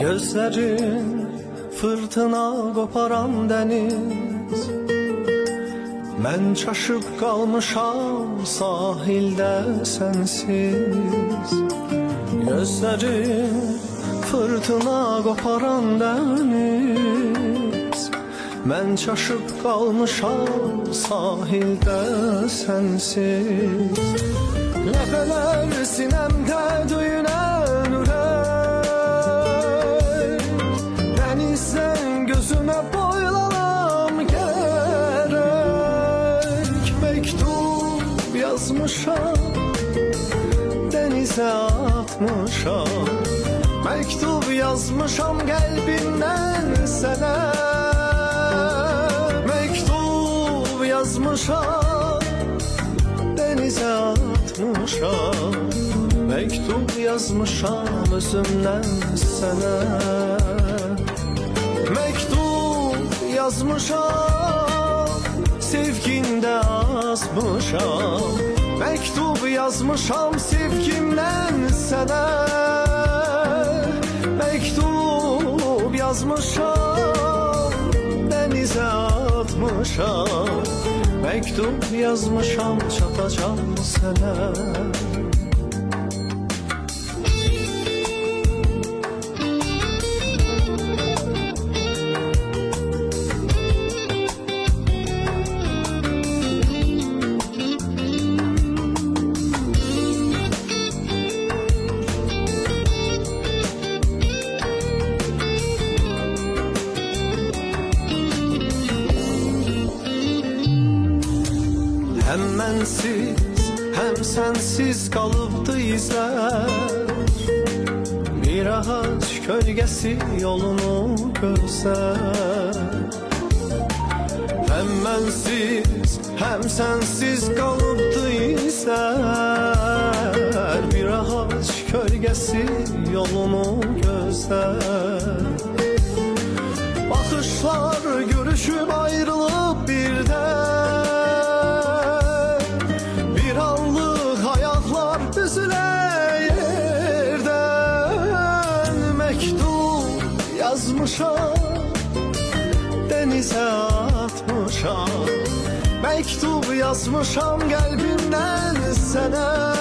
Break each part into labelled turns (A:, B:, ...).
A: Gözlerin fırtına koparan deniz, mən çaşıb qalmışam sahildə sensiz. Gözlerin fırtına koparan deniz, mən çaşıb qalmışam sahildə sensiz. Ləpələr sinəmdə düyünən ürək, dənizdən gözümə boylanam gerek. Mektub yazmışam, denize atmışam. Mektub yazmışam kalbimden sana. Mektub yazmışam, denize atmışam. Mektub yazmışam özümden sana. Mektub yazmışam, sevginde azmışam. Mektub yazmışam sevgimden sana. Mektub yazmışam, denize atmışam. Mektub yazmışam, çatacağım sana. Hem mənsiz, hem sensiz kalıbdı izler. Bir ağaç kölgesi yolunu gözler. Hem mənsiz, hem sensiz kalıbdı izler. Bir ağaç kölgesi yolunu gözler. Bakışlar görüşüp ayrılıp birden, yazmışam, denize atmışam. Mektup yazmışam kalbimden sana.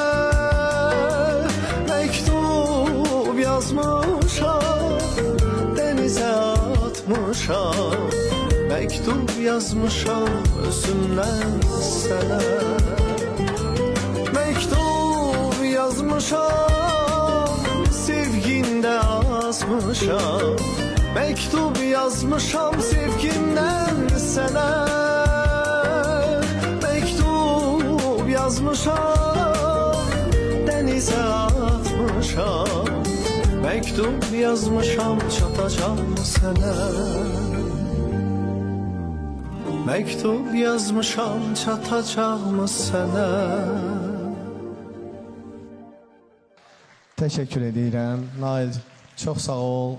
A: Mektup yazmışam, denize atmışam. Mektup yazmışam özümden sana. Mektup yazmışam, sevginde azmışam. Mektup yazmışam sevgimden sana. Mektup yazmışam, denize atmışam. Mektup yazmışam, çatacağım sana. Mektup yazmışam, çatacağım sana.
B: Teşekkür edirəm. Nail, çox sağ ol.